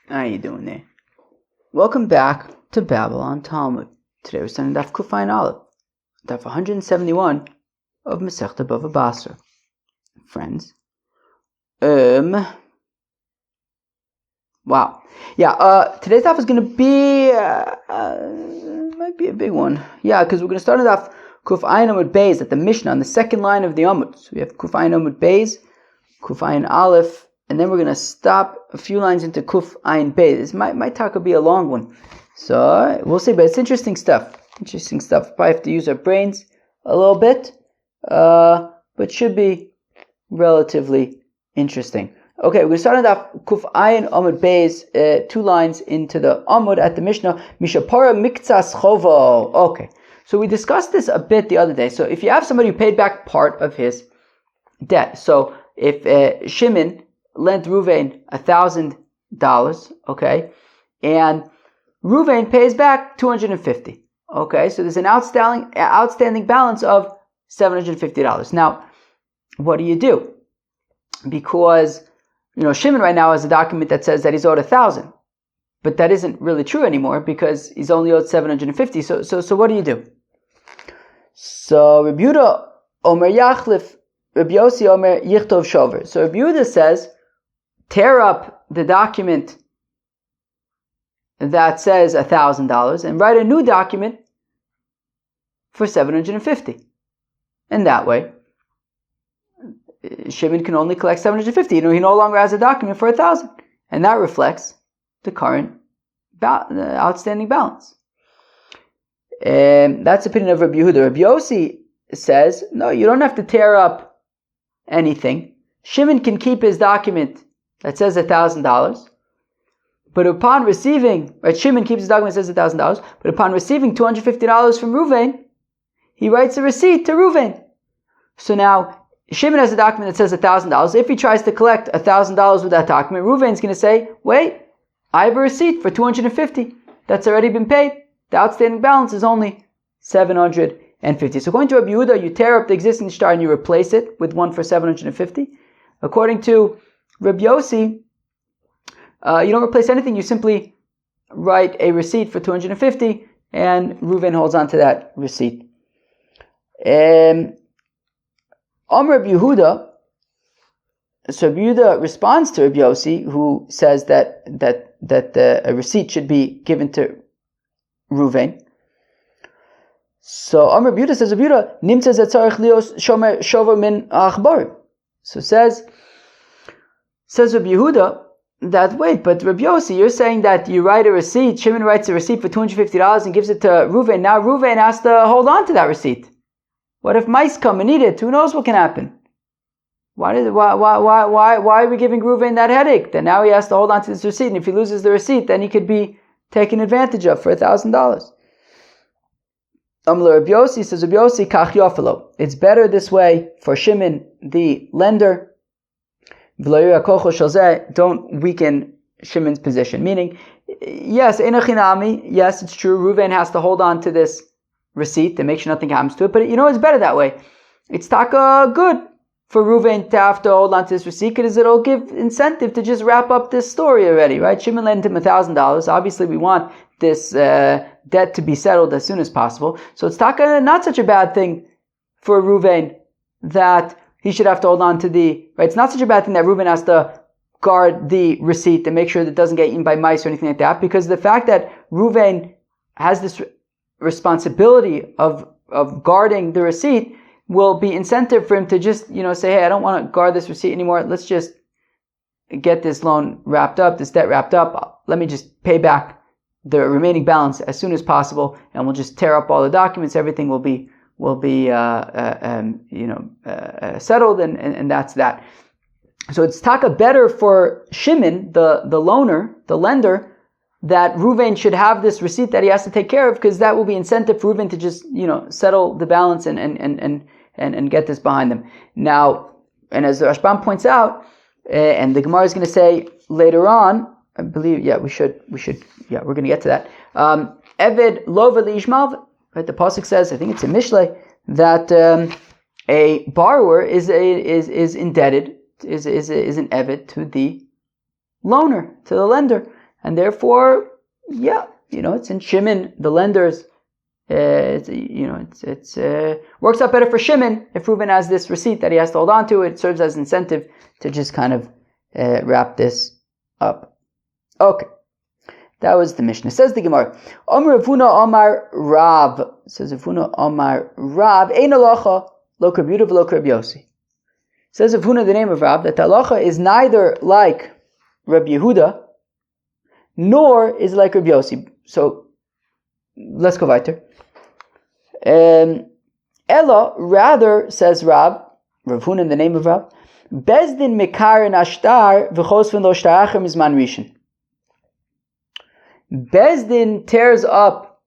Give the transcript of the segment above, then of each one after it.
How you doing there? Welcome back to Babylon Talmud. Today we're studying Daf Kuf Ayin Aleph, Daf 171 of Masechta BavaBasra. Friends, wow, yeah. Today's daf is going to be might be a big one. Yeah, because we're going to start on Daf Kuf Ayin Amud Beis at the Mishnah on the second line of the Amud. So we have Kuf Ayin Amud Beis, Kuf Ayin Aleph. And then we're going to stop a few lines into Kuf Ayin Beis. This might talk will be a long one. So we'll see, but it's interesting stuff. Probably have to use our brains a little bit, but should be relatively interesting. Okay, we're going to start off Kuf Ayin Amud Beis, 2 lines into the Amud at the Mishnah. Mishapara Miktsas Chovo. Okay, so we discussed this a bit the other day. So if you have somebody who paid back part of his debt, so if Shimon lent Ruvain $1,000, okay, and Ruvain pays back $250, okay, so there's an outstanding balance of $750. Now, what do? Because, Shimon right now has a document that says that he's owed $1,000, but that isn't really true anymore because he's only owed $750. So what do? So Rabbi Yehuda Omer Yachlif, Rabbi Yossi Omer Yichtov Shover. So Rabbi Yehuda says, tear up the document that says $1,000 and write a new document for $750. And that way, Shimon can only collect $750. He no longer has a document for $1,000. And that reflects the current the outstanding balance. That's the opinion of Rabbi Yehuda. Rabbi Yossi says, no, you don't have to tear up anything. Shimon can keep his document that says $1,000, but upon receiving, Shimon keeps his document that says $1,000, but upon receiving $250 from Ruvain, he writes a receipt to Ruvain. So now, Shimon has a document that says $1,000. If he tries to collect $1,000 with that document, Ruvain's going to say, wait, I have a receipt for $250 that's already been paid. The outstanding balance is only $750. So according to Rabbi Yehuda, you tear up the existing shtar and you replace it with one for $750. According to Rabbi Yossi, you don't replace anything, you simply write a receipt for $250 and Reuven holds on to that receipt. Rabbi Yehuda, so Rabbi Yehuda responds to Rabbi Yossi, who says that a receipt should be given to Reuven. So Rabbi Yehuda says, Rabbi Yehuda, Nimtza zetzarech lios shover min achbarim. So says Rabbi Yehuda that, wait, but Rabbi Yossi, you're saying that you write a receipt, Shimon writes a receipt for $250 and gives it to Reuven. Now Reuven has to hold on to that receipt. What if mice come and eat it? Who knows what can happen? Why are we giving Reuven that headache? Then now he has to hold on to this receipt, and if he loses the receipt, then he could be taken advantage of for $1,000. Rabbi Yossi says, Rabbi Yossi, kach yofelo. It's better this way for Shimon, the lender. Don't weaken Shimon's position. Meaning, yes, yes, it's true, Reuven has to hold on to this receipt to make sure nothing happens to it, but it's better that way. It's taka good for Reuven to have to hold on to this receipt because it'll give incentive to just wrap up this story already, right? Shimon lent him $1,000. Obviously, we want this debt to be settled as soon as possible. So it's taka not such a bad thing for Reuven that he should have to hold on to it's not such a bad thing that Reuven has to guard the receipt and make sure that it doesn't get eaten by mice or anything like that, because the fact that Reuven has this responsibility of guarding the receipt will be incentive for him to just, say, hey, I don't want to guard this receipt anymore. Let's just get this loan wrapped up, this debt wrapped up. Let me just pay back the remaining balance as soon as possible, and we'll just tear up all the documents. Everything will be settled, and that's that. So it's taka better for Shimon, the loaner, the lender, that Reuven should have this receipt that he has to take care of, because that will be incentive for Reuven to just settle the balance and get this behind them. Now, and as the Rashbam points out, and the Gemara is going to say later on, I believe, we're going to get to that. Eved lova liishmav. Right, the pasuk says, I think it's in Mishlei, that a borrower is indebted, is an eved to the loaner, to the lender, and therefore, it's in Shimon, the lenders. It's works out better for Shimon if Reuven has this receipt that he has to hold on to. It serves as incentive to just kind of wrap this up. Okay, that was the Mishnah. Says the Gemara, Amar Ravuna Amar Rab. Says Ravuna Amar Rab. Ein halacha lo Reb Yehuda v'lo Reb Yossi. Says Ravuna, the name of Rab, that the halacha is neither like Reb Yehuda nor is like Reb Yossi. So let's go weiter. Ella, rather, says Rab Huna in the name of Rab, Bezdin mekarin ashtar v'chosfen lo shtar acher mizman rishon. Bezdin tears up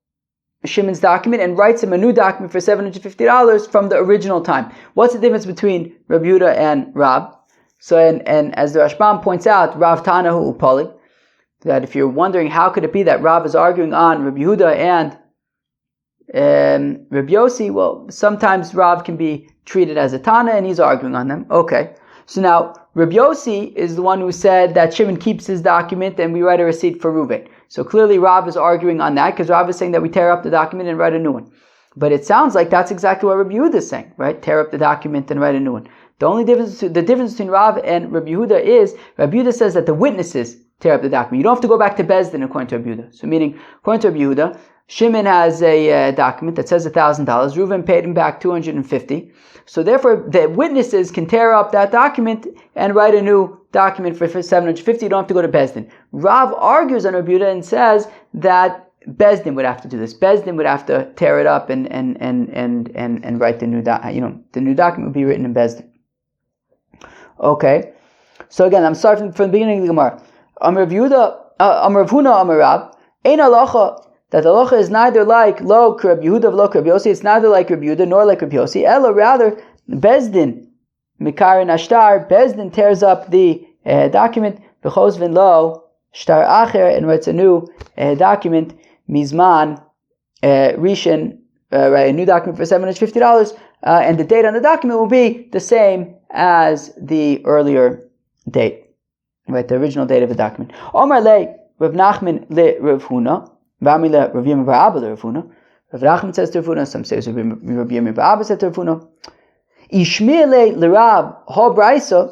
Shimon's document and writes him a new document for $750 from the original time. What's the difference between Reb Yehuda and Rab? So, and as the Rashbam points out, Rav Tanahu Upolig, that if you're wondering how could it be that Rab is arguing on Reb Yehuda and Reb Yossi, well, sometimes Rav can be treated as a Tana and he's arguing on them. Okay, so now Reb Yossi is the one who said that Shimon keeps his document and we write a receipt for Reuven. So clearly Rav is arguing on that because Rav is saying that we tear up the document and write a new one. But it sounds like that's exactly what Reb Yehuda is saying, right? Tear up the document and write a new one. The difference between Rav and Reb Yehuda is Reb Yehuda says that the witnesses tear up the document. You don't have to go back to Bezdin according to Reb Yehuda. So meaning, according to Reb Yehuda, Shimon has a document that says $1,000. Reuven paid him back $250. So therefore, the witnesses can tear up that document and write a new document for $750. You don't have to go to Bezdin. Rav argues on Reb Yehuda and says that Bezdin would have to do this. Bezdin would have to tear it up and write the new document. The new document would be written in Bezdin. Okay. So again, I'm starting from the beginning of the Gemara. Amar Rav Huna Amar Rab, Ein halacha, that the halacha is neither like lo Reb Yehuda v'lo Reb Yossi, it's neither like Reb Yehuda nor like Reb Yossi. Ella, rather, Bezdin mikarin ashtar, Bezdin tears up the document v'chosvin lo shtar acher and writes a new document mizman rishon, a new document for $750, and the date on the document will be the same as the earlier date. Right, the original date of the document. Omar le Rav Nachman le Rav Huna, Vami le Rav Yirmiyah bar Abba le Rav Huna. Rav Nachman says to Rav Huna, some say Rav Yirmiyah bar Abba said to Rav Huna. Ishmir le Rav ha brisa.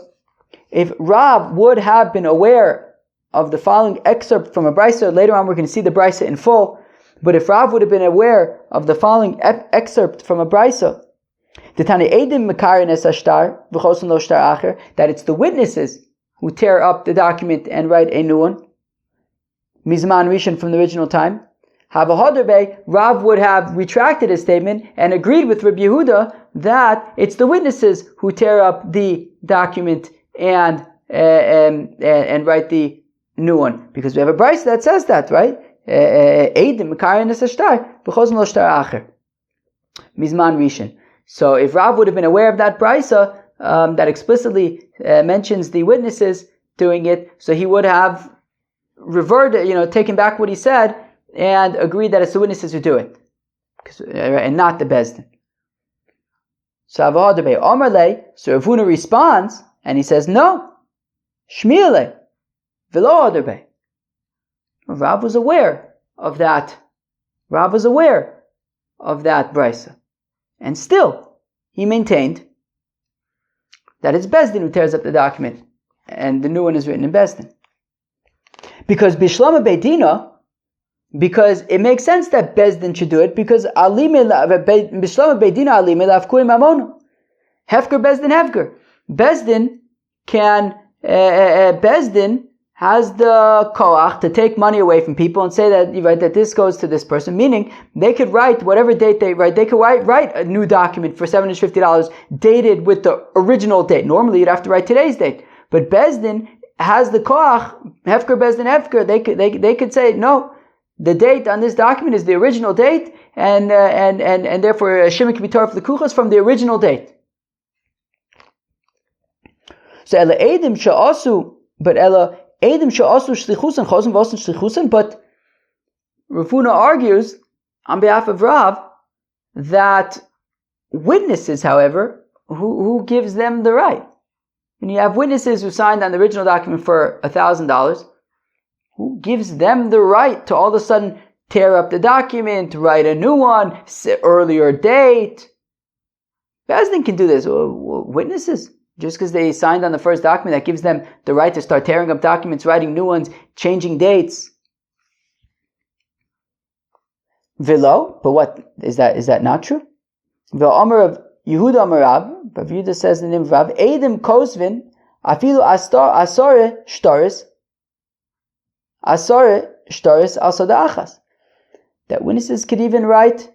If Rav would have been aware of the following excerpt from a brisa, later on we're going to see the brisa in full. But if Rav would have been aware of the following excerpt from a brisa, that it's the witnesses who tear up the document and write a new one, Mizman Rishon from the original time, Rav would have retracted his statement and agreed with Reb Yehuda that it's the witnesses who tear up the document and write the new one. Because we have a brisa that says that, right? Mizman Rishon. So if Rav would have been aware of that brisa, that explicitly mentions the witnesses doing it, so he would have reverted, taken back what he said and agreed that it's the witnesses who do it, and not the Bezdin. So Rav Huna responds and he says, no, Shmiele, v'lo Adarbe. Rav was aware of that. Rav was aware of that brisa, and still he maintained that it's Bezdin who tears up the document, and the new one is written in Bezdin. Because Bishlama Beidina, because it makes sense that Bezdin should do it, because Bishlama Beidina Alime Lavkurim Amonu. Hefker Bezdin Hefker. Bezdin can, Bezdin has the koach to take money away from people and say that, right, that this goes to this person, meaning they could write whatever date they write. They could write a new document for $750 dated with the original date. Normally you'd have to write today's date, but Bezdin has the koach, Hefker Bezdin Hefker. They could say, no, the date on this document is the original date, and therefore Shimon can be torah for the kuchas from the original date. So Ela Edim Sha'asu, but Ela Edim Sha'asu Shlichusan Chosen Vosen Shlichusan, but Rav Huna argues on behalf of Rav that witnesses, however, who gives them the right? When you have witnesses who signed on the original document for $1,000, Who gives them the right to all of a sudden tear up the document, write a new one, earlier date? Bezdin can do this. Witnesses, just because they signed on the first document, that gives them the right to start tearing up documents, writing new ones, changing dates. Velo, but what is that? Is that not true? The Amar of Yehuda Amar Rav, Rav Yehuda says in the name of Rav, Eidim Kosvin, Afilu Asore Shtaris al Sada Achas. That witnesses could even write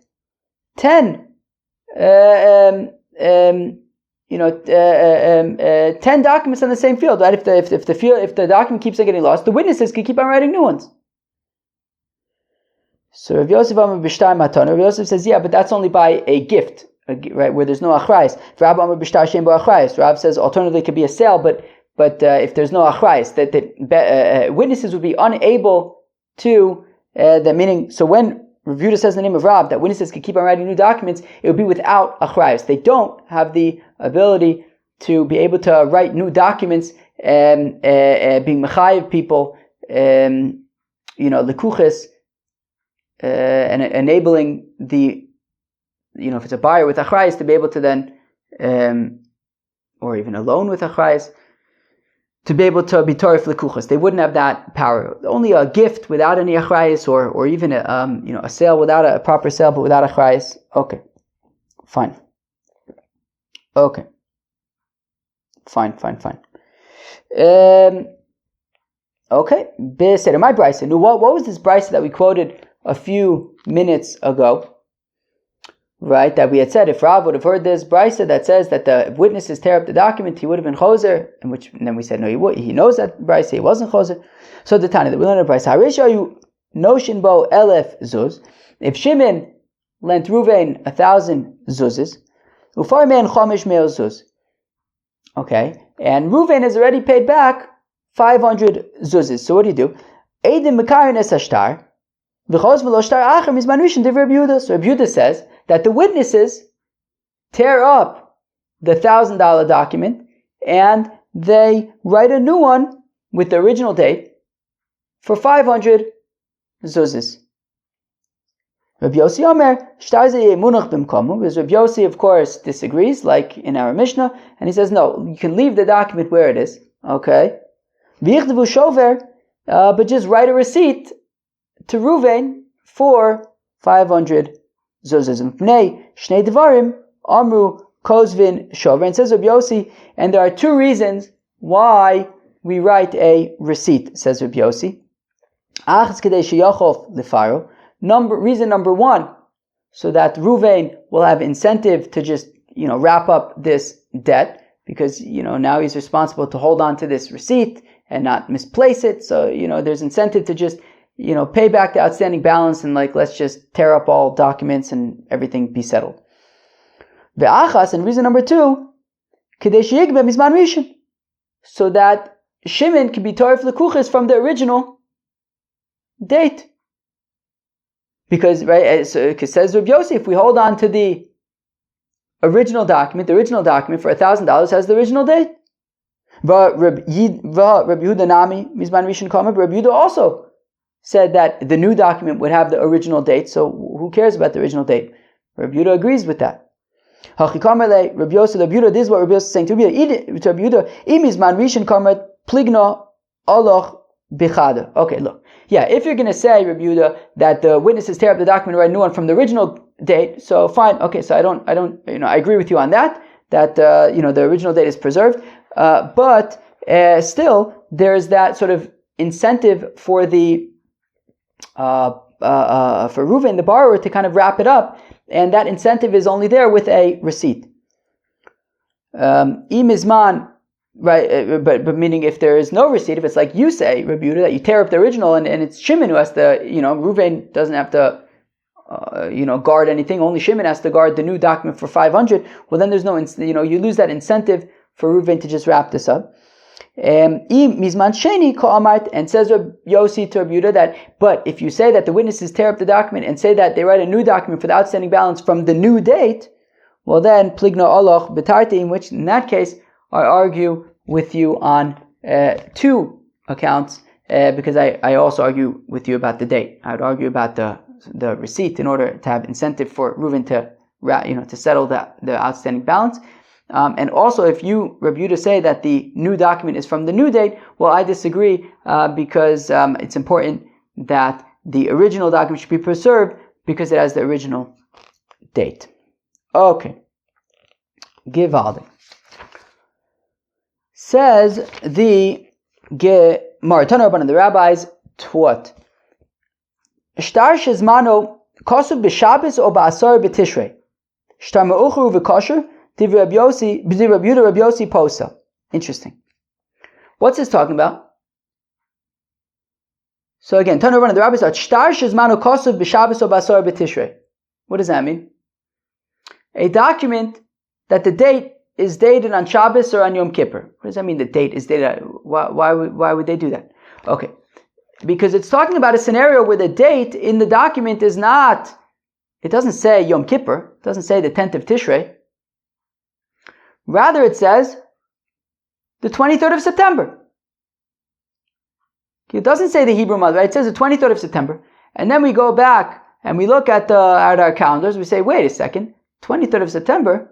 10 10 documents on the same field, right? If the document keeps on getting lost, the witnesses can keep on writing new ones. So Rav Yosef Amar B'Shtar Matana. Rav Yosef says, yeah, but that's only by a gift, right? Where there's no achrayis. Rav Amar B'Shtar Shem Bo Achrayis. Rav says alternatively it could be a sale, but if there's no achrayis, that witnesses would be unable to. That meaning, so when Rav Yehuda says in the name of Rav that witnesses can keep on writing new documents, it would be without achrayis. They don't have the ability to be able to write new documents and being mechayiv people, lekuches. And enabling the, if it's a buyer with achrayis to be able to then, or even a loan with achrayis, to be able to be torif lekuchas. They wouldn't have that power. Only a gift without any achrayis, or even a sale without a proper sale, but without achrayis. Okay, fine. Okay, fine. Okay, Beseder, my brisa. Now, what was this brisa that we quoted a few minutes ago, right? That we had said if Rav would have heard this brisa that says that the witnesses tear up the document, he would have been choser, and then we said no, he knows that brisa, he wasn't choser. So the Tanya that we learned a brisa, Harisha you noshin bo 1,000 zuz. If Shimon lent Ruvain 1,000 zuzes, ufar man chomish me'el zuz. Okay, and Ruvain has already paid back 500 zuzes. So what do? Eidim mekayin es hashtar. So Rabbi Yehuda says that the witnesses tear up the $1,000 document and they write a new one with the original date for 500 zuzes. Rabbi Yossi Omer, because Rabbi Yossi of course disagrees, like in our Mishnah, and he says no, you can leave the document where it is, okay? But just write a receipt to Ruvain for 500 zuzas. Shnei Devarim Amru Kozvin Shover, and says Rabbi Yossi, and there are two reasons why we write a receipt, says Rabbi Yossi. Reason number one, so that Ruvain will have incentive to just wrap up this debt, because now he's responsible to hold on to this receipt and not misplace it. So there's incentive to just pay back the outstanding balance and let's just tear up all documents and everything be settled. Ve'achas, and reason number two, so that Shimon can be torif lekuches from the original date. Because, right, so it says Rabbi Yossi, if we hold on to the original document for $1,000 has the original date. Rabbi Yehuda Nami, Mizman Rishon Kama, Rabbi Yehuda also said that the new document would have the original date, so who cares about the original date? Rabbi Yehuda agrees with that. Rabbi Yehuda, this is what Rabbi Yehuda is saying to Rabbi Yehuda, Imizman Rishon Kama, Pligno, Oloch, Bichada. Okay, look. Yeah, if you're going to say, Rabbi Yehuda, that the witnesses tear up the document and write a new one from the original date, so fine. Okay, so I agree with you on that the original date is preserved. But still, there's that sort of incentive for the for Reuven, the borrower, to kind of wrap it up, and that incentive is only there with a receipt. Imizman, right? But meaning, if there is no receipt, if it's like you say, Rabbi Yehuda, that you tear up the original, and it's Shimon who has to, Reuven doesn't have to, guard anything. Only Shimon has to guard the new document for 500. Well, then there's no, you lose that incentive for Reuven to just wrap this up. And says Rabbi Yossi to Rabbi Yehuda that, but if you say that the witnesses tear up the document and say that they write a new document for the outstanding balance from the new date, well then, pligno oloch betarti, in which in that case, I argue with you on two accounts, because I also argue with you about the date. I would argue about the receipt in order to have incentive for Reuven to settle the outstanding balance. And also, if you, Rabbi Yehuda, say that the new document is from the new date, well, I disagree because it's important that the original document should be preserved because it has the original date. Okay. Givaldi. Says the Gemara, Tanur the rabbis taught. Shtar shezmano kosu b'Shabbos or ba'asar b'Tishrei. Shtar me'uchru v'kosher div Rabbi Yehuda Rabbi Yossi posa. Interesting. What's this talking about? So again, Tanur the rabbis taught. Shtar shezmano kosu b'Shabbos or ba'asar b'Tishrei. What does that mean? A document that the date is dated on Shabbos or on Yom Kippur. What does that mean? The date is dated. Why would they do that? Okay, because it's talking about a scenario where the date in the document is not. It doesn't say Yom Kippur. It doesn't say the 10th of Tishrei. Rather, it says the 23rd of September. It doesn't say the Hebrew month, right? It says the 23rd of September, and then we go back and we look at our calendars. We say, wait a second, 23rd of September.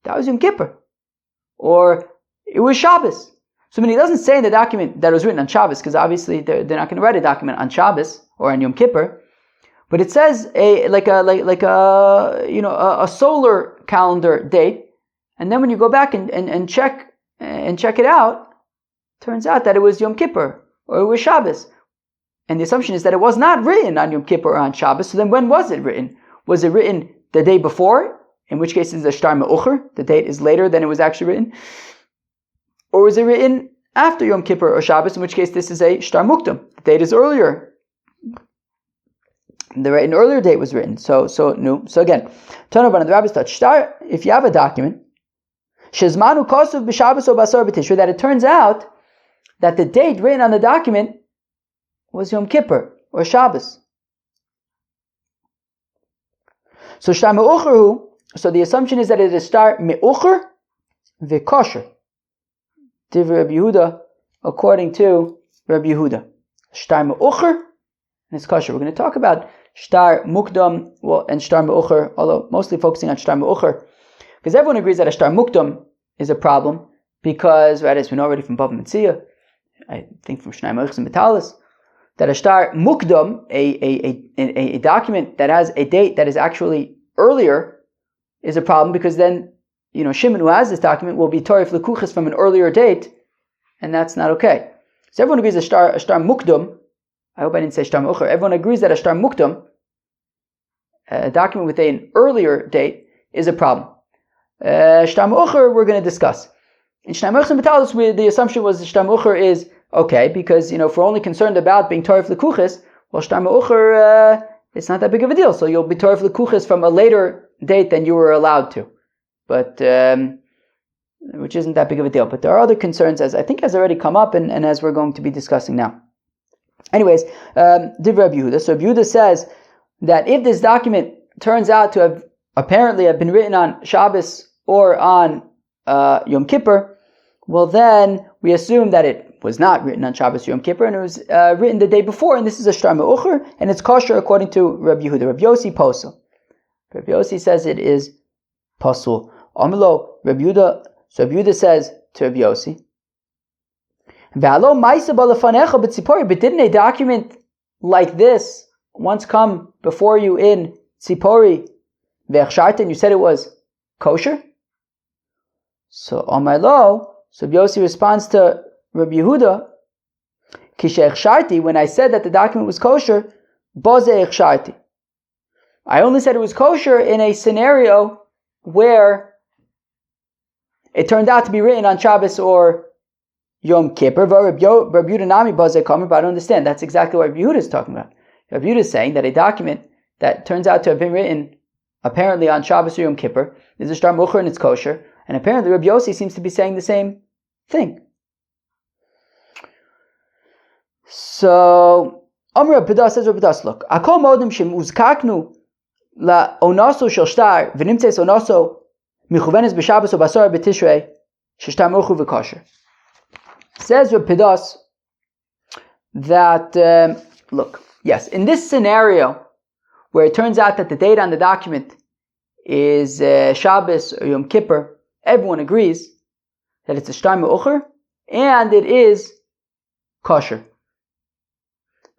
That was Yom Kippur. Or it was Shabbos. So he doesn't say in the document that it was written on Shabbos, because obviously they're not going to write a document on Shabbos or on Yom Kippur. But it says a solar calendar date, and then when you go back and check it out, turns out that it was Yom Kippur or it was Shabbos. And the assumption is that it was not written on Yom Kippur or on Shabbos. So then when was it written? Was it written the day before? In which case it's a shtar me'ucher, the date is later than it was actually written. Or was it written after Yom Kippur or Shabbos, in which case this is a shtar mukdam, the date is earlier. An earlier date was written. So again, Tanaban the rabbis taught shtar, if you have a document, shezmanu kosuv b'Shabbos or b'asar b'Tishrei, that it turns out that the date written on the document was Yom Kippur or Shabbos. So shtar me'ucher so the assumption is that it is shtar me'ucher v'kosher. Div Rabbi Yehuda, according to Rabbi Yehuda. Shtar me'ucher and it's kosher. We're going to talk about shtar mukdam and shtar me'ucher, although mostly focusing on shtar me'ucher, because everyone agrees that a shtar mukdam is a problem, because, right, as we know already from Bava Metzia, I think from Shnai Meichs and Metalis, that a shtar mukdam, a document that has a date that is actually earlier, is a problem, because then, Shimon, who has this document, will be torif lekuchas from an earlier date, and that's not okay. So everyone agrees that a shtar mukdam, I hope I didn't say shtar me'ucher, everyone agrees that a shtar mukdam, a document with an earlier date, is a problem. Shtar me'ucher we're going to discuss. In Shnai Meichs and Metalis, the assumption was that shtar me'ucher is okay, because, if we're only concerned about being torif lekuchas, well, shtar me'ucher, it's not that big of a deal, so you'll be torif lekuchas from a later date than you were allowed to, but which isn't that big of a deal. But there are other concerns, as I think has already come up, and as we're going to be discussing now. Anyways, Div Rabbi Yehuda. So Rabbi Yehuda says that if this document turns out to have apparently been written on Shabbos or on Yom Kippur, well then we assume that it was not written on Shabbos or Yom Kippur, and it was written the day before, and this is a shtar me'ucher, and it's kosher according to Rabbi Yehuda. Rabbi Yossi posel. Rabbi Yossi says it is pasul. Amilo, Rabbi Yehuda. So Rabbi Yehuda says to Rabbi Yossi, but didn't a document like this once come before you in Tzipori, and you said it was kosher? So Amilo, so Rabbi Yossi responds to Rabbi Yehuda, when I said that the document was kosher, I only said it was kosher in a scenario where it turned out to be written on Shabbos or Yom Kippur. But I don't understand. That's exactly what Rabbi Yehuda is talking about. Rabbi Yehuda is saying that a document that turns out to have been written apparently on Shabbos or Yom Kippur is a shtar me'ucher and it's kosher. And apparently Rabbi Yossi seems to be saying the same thing. So, Amr Rabbi says, Rabbi Das, look, Akol modim shem uzkaknu la onaso shel shtar v'nimtzeis onaso michuvenes b'Shabbos o b'asar b'Tishrei sheshtar me'ucher v'kosher. Says Rabbi Das, that, look, yes, in this scenario, where it turns out that the date on the document is Shabbos or Yom Kippur, everyone agrees that it's a shtar me'ucher, and it is kosher.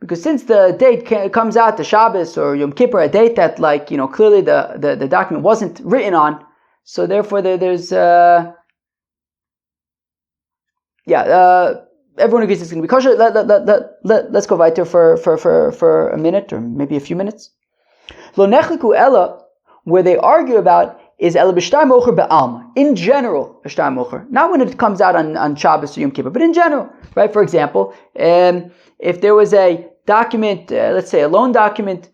Because since the date comes out to Shabbos or Yom Kippur, a date that, clearly the document wasn't written on, so therefore there's everyone agrees it's going to be kosher. Let's go weiter for a minute or maybe a few minutes. Lo nechliku ella, where they argue about is ela b'shtar mocher be'alma. In general, b'shtar mocher. Not when it comes out on Shabbos or Yom Kippur, but in general, right? For example, if there was a document, let's say a loan document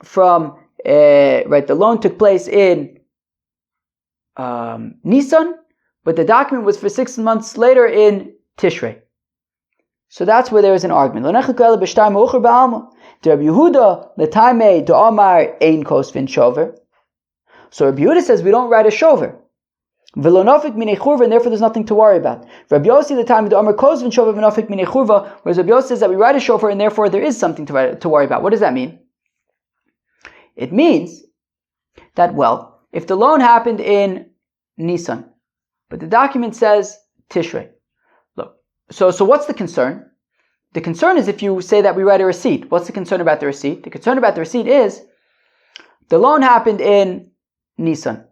from, the loan took place in Nisan, but the document was for 6 months later in Tishrei. So that's where there is an argument. Lo nechliku ela b'shtar mocher be'alma. Rabbi Yehuda, the time to Omar ein kosvin shover. So Rabbi Yehuda says we don't write a shover. V'lonofik minei churva, and therefore there's nothing to worry about. Rabbi Yossi, the time to Omar kosvin shover v'nofik minei churva, whereas Rabbi Yossi says that we write a shover and therefore there is something to worry about. What does that mean? It means that, well, if the loan happened in Nisan, but the document says Tishrei. Look, so what's the concern? The concern is if you say that we write a receipt. What's the concern about the receipt? The concern about the receipt is the loan happened in Nisan.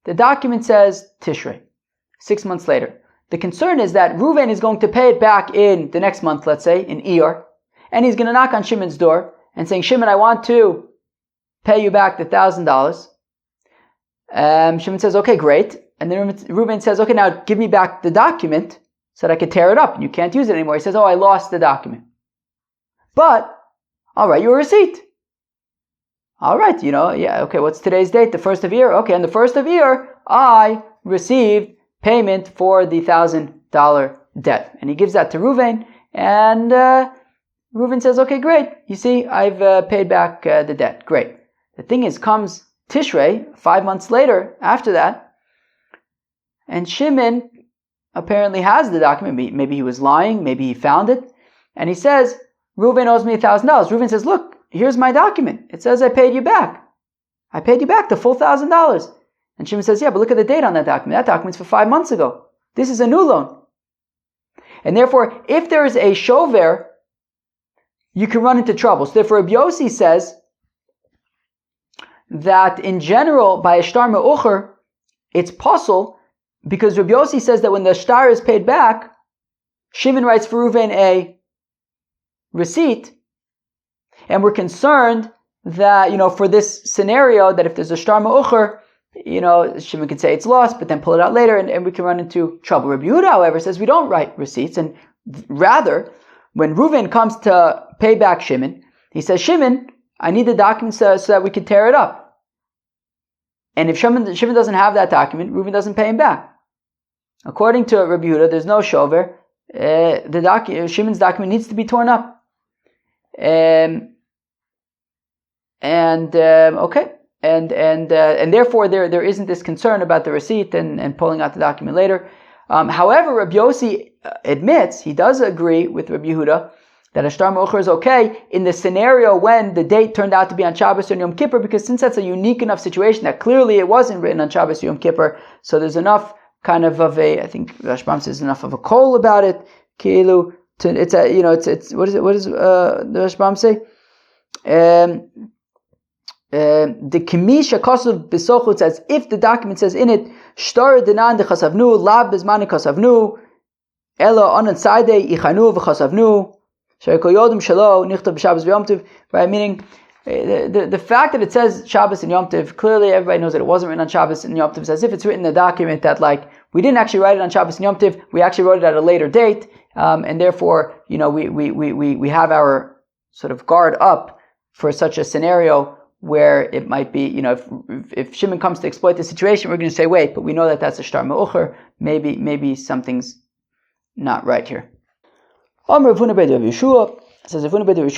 The document says Tishrei, 6 months later. The concern is that Reuven is going to pay it back in the next month, let's say, in Iyar, and he's going to knock on Shimon's door and saying, Shimon, I want to pay you back the $1,000. Shimon says, okay, great. And then Reuven says, okay, now give me back the document so that I could tear it up and you can't use it anymore. He says, oh, I lost the document. But I'll write you a receipt. All right, okay, what's today's date? The 1st of Iyar? Okay, on the 1st of Iyar, I received payment for the $1,000 debt. And he gives that to Reuven, and Reuven says, okay, great. You see, I've paid back the debt. Great. The thing is, comes Tishrei, 5 months later, after that, and Shimon apparently has the document. Maybe he was lying, maybe he found it, and he says, Reuven owes me $1,000. Reuven says, look, here's my document. It says I paid you back. I paid you back the full $1,000. And Shimon says, yeah, but look at the date on that document. That document's for 5 months ago. This is a new loan. And therefore, if there is a shover, you can run into trouble. So therefore, Rabbi Yossi says that in general, by a shtar me'ucher, it's possible, because Rabbi Yossi says that when the shtar is paid back, Shimon writes for Reuven a receipt, and we're concerned that, for this scenario, that if there's a shtar me'ucher, Shimon could say it's lost, but then pull it out later, and we can run into trouble. Rabbi Yehuda, however, says we don't write receipts, and rather, when Reuven comes to pay back Shimon, he says, Shimon, I need the document so that we can tear it up. And if Shimon doesn't have that document, Reuven doesn't pay him back. According to Rabbi Yehuda, there's no shover. Shimon's document needs to be torn up. Okay, and therefore there isn't this concern about the receipt and pulling out the document later. However, Rabbi Yossi admits, he does agree with Rabbi Yehuda that a shtar me'ucher is okay in the scenario when the date turned out to be on Shabbos or Yom Kippur, because since that's a unique enough situation that clearly it wasn't written on Shabbos or Yom Kippur, so there's enough kind of I think Rashbam says enough of a call about it. Kilu, it's what does the Rashbam say? The Kimisha Kosav Besochut says, if the document says in it, Shtar Dinan de Chasavnu, Lab Bezmani Chasavnu, Ela Onan Saide, Ichanu v'Chasavnu, Sheikol Yodim Shalo, Nichtav B'Shabbos V'Yom Tov, right? Meaning, the fact that it says Shabbos and Yom Tov, clearly everybody knows that it wasn't written on Shabbos and Yom Tov. It's as if it's written in the document that, we didn't actually write it on Shabbos and Yom Tov, we actually wrote it at a later date, and therefore, we have our sort of guard up for such a scenario where it might be, if Shimon comes to exploit the situation, we're going to say, wait, but we know that that's a shtar me'ucher, maybe something's not right here. Says even according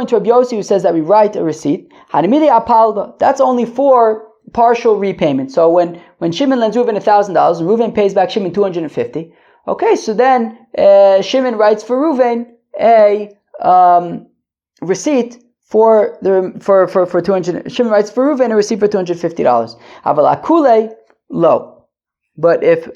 to Rabbi Yossi, who says that we write a receipt, that's only for partial repayment. So when Shimon lends Reuven $1,000 and Reuven pays back Shimon $250, Okay, so then Shimon writes for Reuven a receipt for 200. Shimon writes for Reuven a receipt for $250. Aval akule lo. But if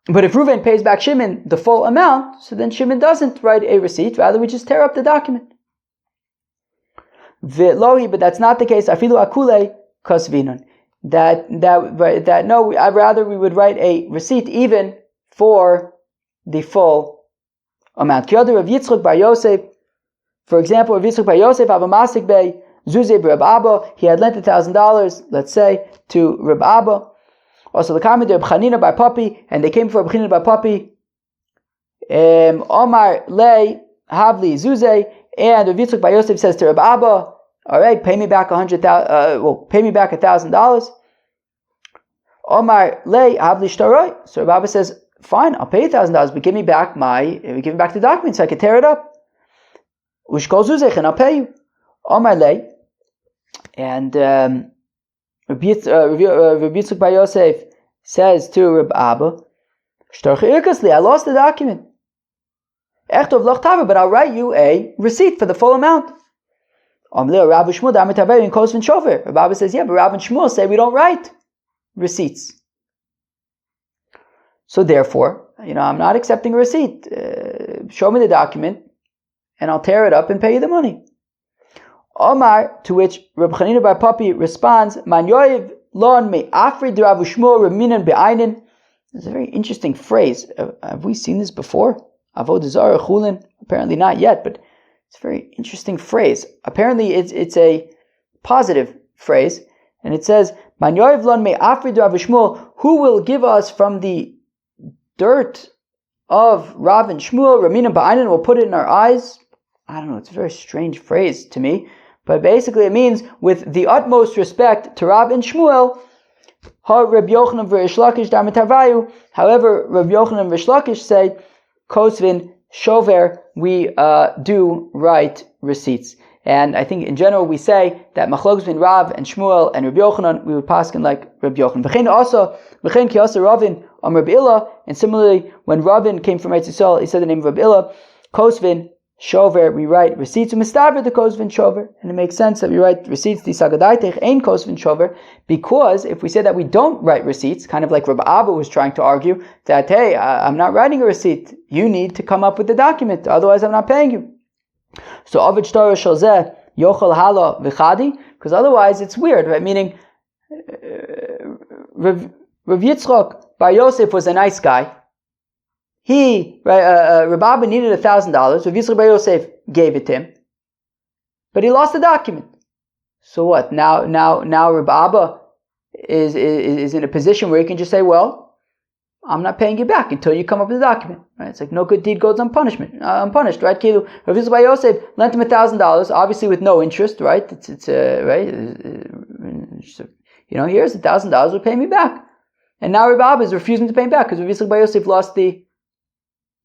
Reuven pays back Shimon the full amount, so then Shimon doesn't write a receipt. Rather, we just tear up the document. V'lohi, but that's not the case. Afilu akule kasvinon. I'd rather we would write a receipt even for the full amount. For example, Rav Yitzchak bar Yosef avamasik bei Zuzeh Reb Abba, he had lent $1,000, let's say, to Reb Abba. Also, the comment of Reb Chanina bar Papi, and they came for Reb Chanina bar Papi. Omar lei havli Zuzeh, and Rav Yitzchak bar Yosef says to Reb Abba, all right, pay me back $1,000. Omar lei havli shtaroi. So Reb Abba says, fine, I'll pay you $1,000, but give me back the document so I can tear it up. Ushkol Zuzeh, and I'll pay you. Omar lei. And Rabbi Yitzchak bar Yosef says to Reb Abba, I lost the document. But I'll write you a receipt for the full amount. Reb Abba says, yeah, but Rav and Shmuel say we don't write receipts. So therefore, I'm not accepting a receipt. Show me the document, and I'll tear it up and pay you the money. Omar, to which Reb Chanina bar Papi responds, Man yoyev lon me afri de Rav Shmuel reminan be'ainin. It's a very interesting phrase. Have we seen this before? Avodah zarah chulin? Apparently not yet, but it's a very interesting phrase. Apparently it's a positive phrase, and it says, Man yoyev lon me afri de Rav Shmuel, who will give us from the dirt of Rav and Shmuel, reminan be'ainin, will put it in our eyes? I don't know, it's a very strange phrase to me. But basically it means, with the utmost respect to Rav and Shmuel, however, Rav Yochanan and Rish Lakish say, Kosvin, Shover, we do write receipts. And I think in general we say that Machlokes between Rav and Shmuel and Rav Yochanan, we would paskin like Rav Yochanan. V'chein ki asa Ravin Rav Illa, and similarly, when Ravin came from Eretz Yisrael, he said the name of Rav Illa, Kosvin, Shover, we write receipts, umistaver the kosvin shover, and it makes sense that we write receipts, the sagadaitech ein kosvin shover, because if we say that we don't write receipts, kind of like Rabbi Abba was trying to argue, that hey, I'm not writing a receipt, you need to come up with the document, otherwise I'm not paying you. So avid shtar shalzeh yochel hala v'chadi, because otherwise it's weird, right? Meaning, Rav Yitzchak bar Yosef was a nice guy. Reb Abba needed $1,000. Rav Yitzchak bar Yosef gave it to him, but he lost the document. So what? Now Reb Abba is in a position where he can just say, "Well, I'm not paying you back until you come up with the document." Right? It's like no good deed goes unpunished. Unpunished, right? Rav Yitzchak bar Yosef lent him $1,000, obviously with no interest, right? It's right. Here's $1,000. Will pay me back, and now Reb Abba is refusing to pay him back because Rav Yitzchak bar Yosef lost the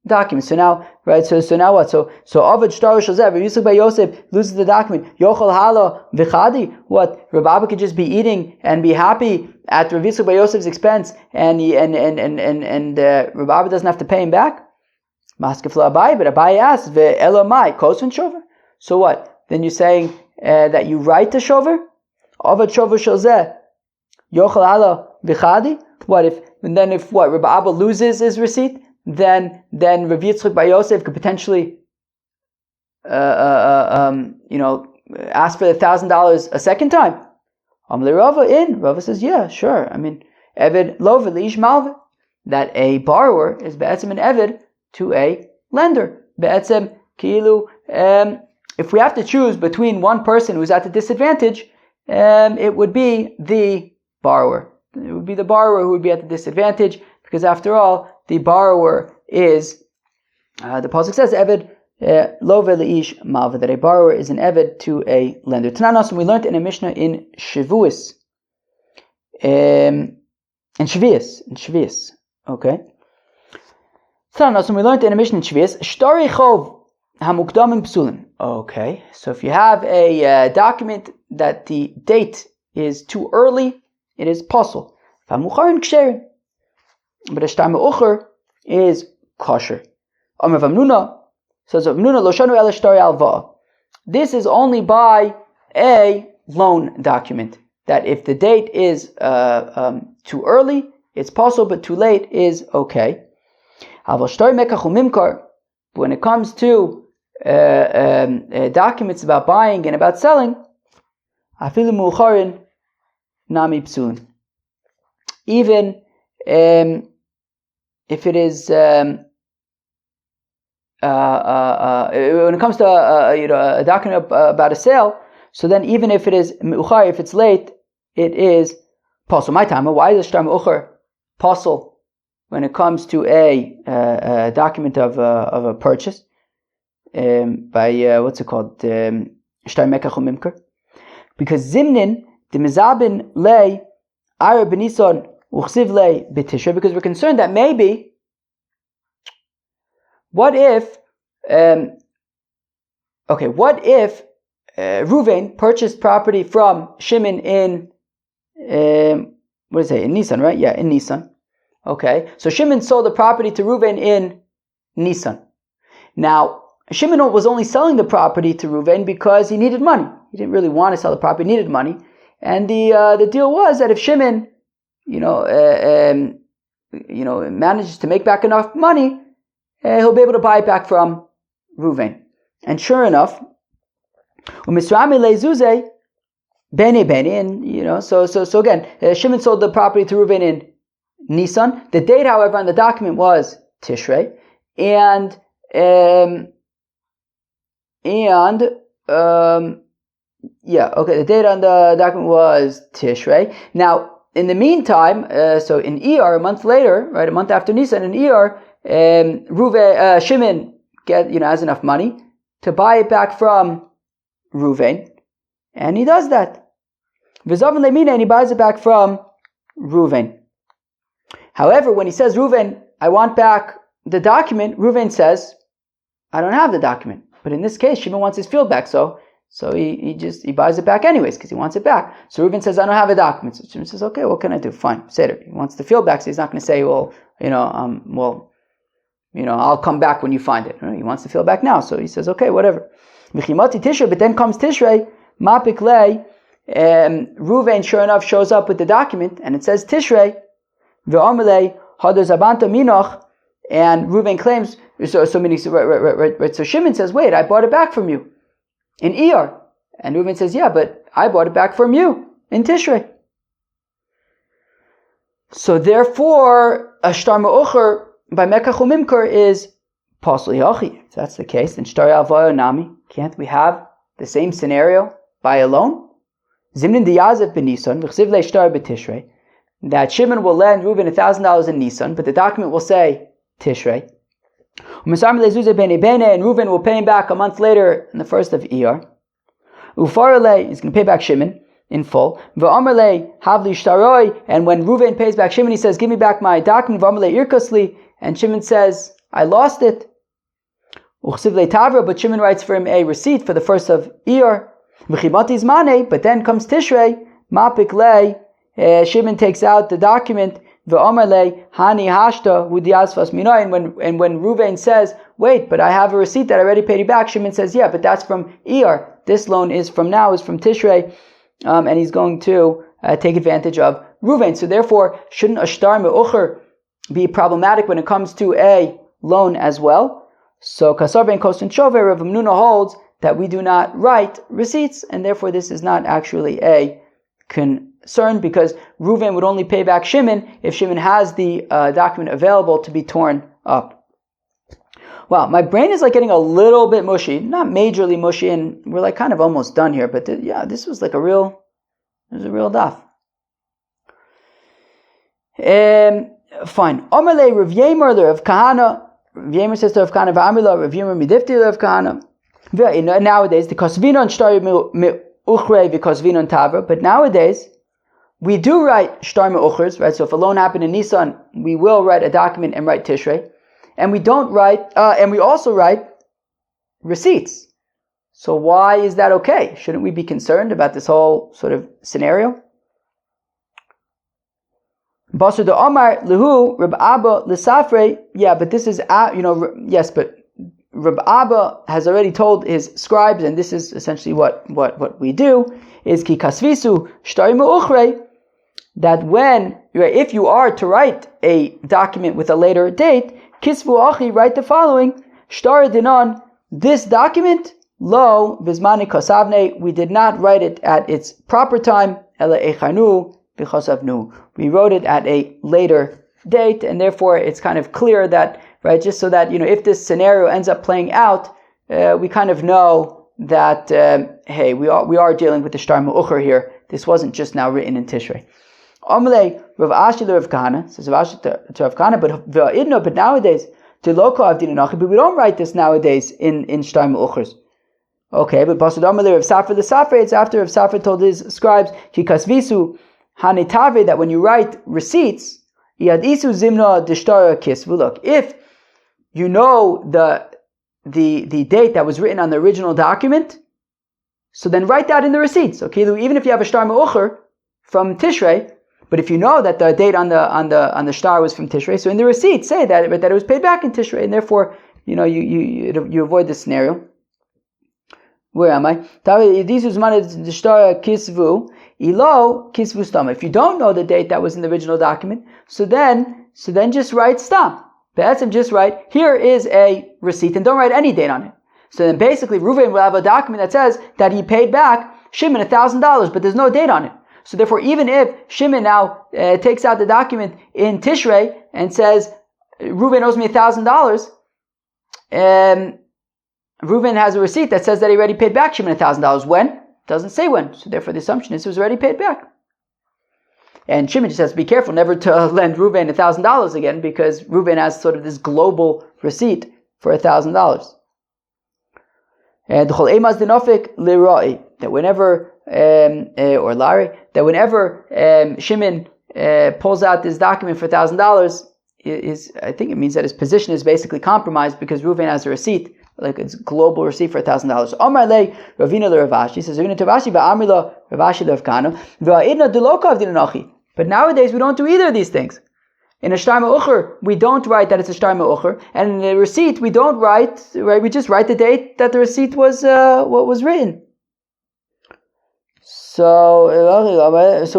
document. So now, right? So now what? So Avad Shtar Shazeh, Rav Yitzchak bar Yosef loses the document. Yochel hala v'chadi. What? Reb Abba could just be eating and be happy at Rav Yitzchak bar Yosef's expense, and Reb Abba doesn't have to pay him back. Maskef la Abai, but Abai asks ve'elamai kosvin shover. So what? Then you're saying that you write the shover? Avad shover Shazeh. Yochel hala v'chadi. What if? And then if what? Reb Abba loses his receipt? Then Rav Yitzchak bar Yosef could potentially, ask for the $1,000 a second time. Rava says, yeah, sure. I mean, Eved Lova Lish Malva, that a borrower is be'etzem an Eved to a lender. Be'etzem Kilu. If we have to choose between one person who's at a disadvantage, it would be the borrower. It would be the borrower who would be at the disadvantage, because after all, the borrower is, the pasuk says, Eved lo ve'leish malva, that a borrower is an Eved to a lender. Tananos, we learned in a Mishnah in Shavuos, in Shvius, okay. Tananos, we learned in a Mishnah in Shvius, Shtari chov hamukdamim psulim. Okay, so if you have a document that the date is too early, it is pasul. V'hamucharin ksherin. but a shtar me'ucher is kosher. Amar Rav Hamnuna, says Rav Hamnuna, lo shanu ela shtar alva. This is only by a loan document, that if the date is too early, it's possible, but too late is okay. When it comes to documents about buying and about selling, even if it is when it comes to a document about a sale, so then even if it is me'uchar, if it's late, it is possible. My time. Why is shtar me'uchar possible when it comes to a document of a purchase by what's it called, shtar mekach umimker? Because zimnin the mizabin lei ara benison uchsiv lei betisha. Because we're concerned that maybe, what if Reuven purchased property from Shimon in in Nisan, right? Yeah, in Nisan. Okay, so Shimon sold the property to Reuven in Nisan. Now, Shimon was only selling the property to Reuven because he needed money. He didn't really want to sell the property; he needed money. And the deal was that if Shimon, manages to make back enough money, he'll be able to buy it back from Reuven. And sure enough, so again, Shimon sold the property to Reuven in Nisan. The date, however, on the document was Tishrei, the date on the document was Tishrei. Now, in the meantime, so in Iyar, a month later, right, a month after Nisan, in Iyar, Shimon has enough money to buy it back from Reuven, and he does that. And he buys it back from Reuven. However, when he says, Reuven, I want back the document, Reuven says, I don't have the document. But in this case, Shimon wants his field back, so he buys it back anyways because he wants it back. So Reuven says, I don't have a document. So Shimon says, okay, what can I do? Fine, Seder. He wants the field back, so he's not going to say, I'll come back when you find it. He wants the field back now, so he says, okay, whatever. But then comes Tishrei, Mapik Lei, Reuven, sure enough, shows up with the document, and it says Tishrei, Ve'omelei, Hadar Zabanta Minoch, and Reuven claims, so Shimon says, wait, I bought it back from you in Iyar. And Reuven says, yeah, but I bought it back from you in Tishrei. So therefore, a shtar me'ucher by mekach umimker is pasul yachi. If that's the case, then shtar alvaya nami, can't we have the same scenario by a loan? Zimnin diyazev b'Nisan, v'chsiv le shtar b'Tishrei, that Shimon will lend Reuven $1,000 in Nisan, but the document will say Tishrei. And Reuven will pay him back a month later in the first of Iyar. Ufarale is going to pay back Shimon in full. V'amarle havli shtaroi, and when Reuven pays back Shimon, he says, give me back my document. V'amarle irkosli, and Shimon says, I lost it. Uchsiv le tavra, but Shimon writes for him a receipt for the first of Iyar. V'chimati zmane, but then comes Tishrei, mapik le, Shimon takes out the document. V'amarle hani hashta hudiasvas minoi, and when Reuven says, wait, but I have a receipt that I already paid you back, Shimon says, yeah, but that's from Iyar. This loan is from Tishrei, and he's going to take advantage of Reuven. So therefore, shouldn't a shtar me'ucher be problematic when it comes to a loan as well? So Kasar ben Kosten Shover, Rav Hamnuna holds that we do not write receipts, and therefore this is not actually a concern, because Reuven would only pay back Shimon if Shimon has the document available to be torn up. Wow, my brain is getting a little bit mushy, not majorly mushy, and we're kind of almost done here, but this was a real daf. Fine. Omerle Rav Yemer the Rav Kahana. Rav Yemer says to Rav Kahana, V'amila Rav Yemer midifti Rav Kahana. Nowadays, the kosvinon shtar me'uchrei v'kosvinon tavra, but nowadays, we do write shtar me'uchers, right? So if a loan happened in Nisan, we will write a document and write Tishrei. And we don't write, and we also write receipts. So why is that okay? Shouldn't we be concerned about this whole sort of scenario? Basra de Omar lehu Reb Abba lesafre. Yeah, but this is yes, but Reb Abba has already told his scribes, and this is essentially what we do, is ki kasvisu shtari meuchre, that if you are to write a document with a later date, kisvu achi, write the following, shtari dinan, this document, lo bizmani kasavne, we did not write it at its proper time, ela echanu b'chasavnu, we wrote it at a later date, and therefore it's kind of clear that, right, just so that, if this scenario ends up playing out, we kind of know that, hey, we are dealing with the shtar me'ucher here. This wasn't just now written in Tishrei. Amalei Rav Ashi Rav Kahana, says Rav Ashi to Rav Kahana, but nowadays, to Loko Avdin Nachi, but we don't write this nowadays in shtar me'uchers. Okay, but Pasud Amalei Rav Safra the Safra, it's after Rav Safra told his scribes, Ki kasvisu hanetave, that when you write receipts, Yad isu zimna dishtara kisvu. Look, if you know the date that was written on the original document, so then write that in the receipts. Okay, even if you have a shtar me'ucher from Tishrei, but if you know that the date on the shtar was from Tishrei, so in the receipt say that it was paid back in Tishrei, and therefore you avoid this scenario. Where am I? If you don't know the date that was in the original document, so then just write stam. Just write, here is a receipt, and don't write any date on it. So then basically Reuven will have a document that says that he paid back Shimon $1,000, but there's no date on it. So therefore, even if Shimon now takes out the document in Tishrei and says, Reuven owes me $1,000, Reuven has a receipt that says that he already paid back Shimon $1,000. When? Doesn't say when. So therefore the assumption is it was already paid back. And Shimon just has to be careful never to lend Reuven $1,000 again, because Reuven has sort of this global receipt for $1,000. And that whenever or Larry, that whenever Shimon pulls out this document for $1,000, I think it means that his position is basically compromised, because Reuven has a receipt, like it's global receipt for $1,000. Omar le Ravina le Ravashi, says Ravina to Ravashi, va'amri lo Ravashi le Avkano, va'idna deloka avdin anachi. But nowadays we don't do either of these things. In a shtar me'ucher, we don't write that it's a shtar me'ucher, and in the receipt we don't write, right? We just write the date that the receipt was what was written. So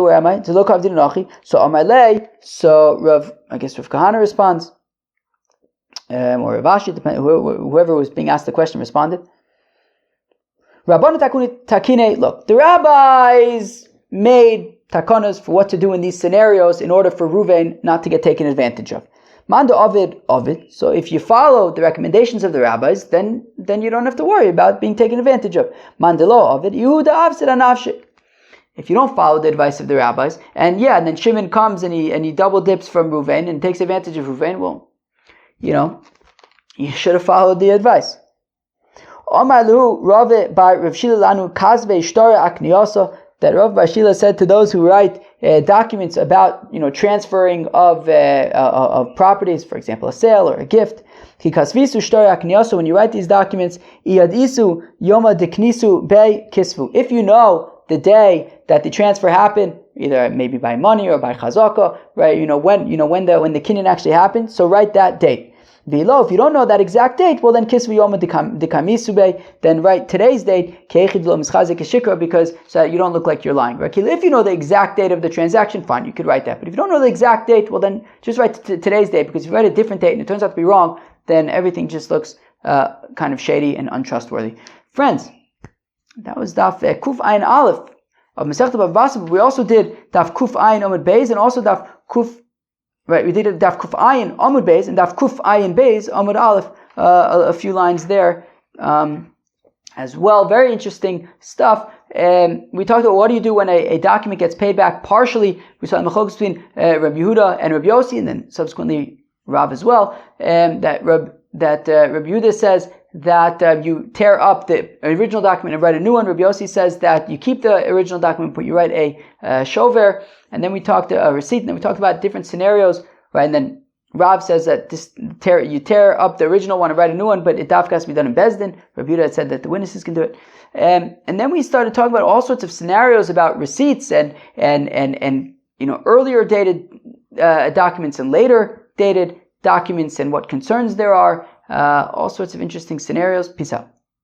where am I? So Amalei. So Rav Kahana responds, or Rav Ashi, whoever was being asked the question responded. Rabbanu takine. Look, the rabbis made takanas for what to do in these scenarios in order for Reuven not to get taken advantage of. Manda Ovid. So if you follow the recommendations of the rabbis, then you don't have to worry about being taken advantage of. Mandelo Ovid. Yehuda Avsid Anavshik. If you don't follow the advice of the rabbis, and then Shimon comes and he double dips from Reuven and takes advantage of Reuven, well, you should have followed the advice. That Rav Bar Shila said to those who write documents about transferring of properties, for example, a sale or a gift. When you write these documents, if you know the day that the transfer happened, either maybe by money or by chazaka, right? When the kinyan actually happened, so write that date. Below, if you don't know that exact date, well then kisvu yoma dekamisube, then write today's date, because so that you don't look like you're lying. Right? If you know the exact date of the transaction, fine, you could write that. But if you don't know the exact date, well then just write today's date, because if you write a different date and it turns out to be wrong, then everything just looks kind of shady and untrustworthy. Friends, that was Daf Kuf Ayin Aleph of Masechta BavaBasra, but we also did Daf Kuf Ayin Amud Beis, and also Daf Kuf. Right, we did Daf Kuf Ayin Amud Beis and Daf Kuf Ayin Beis Amud Aleph, a few lines there as well. Very interesting stuff. We talked about what do you do when a document gets paid back partially. We saw the machlokes between Rabbi Yehuda and Rabbi Yossi, and then subsequently Rav as well. That Rabbi Yehuda says that you tear up the original document and write a new one. Rabbi Yossi says that you keep the original document, but you write a shover. And then we talked a receipt, and then we talked about different scenarios, right? And then Rav says that you tear up the original one and write a new one, but it dafka has to be done in Bezdin. Rabbi Yehuda had said that the witnesses can do it. And then we started talking about all sorts of scenarios about receipts and earlier dated documents and later dated documents and what concerns there are. All sorts of interesting scenarios. Peace out.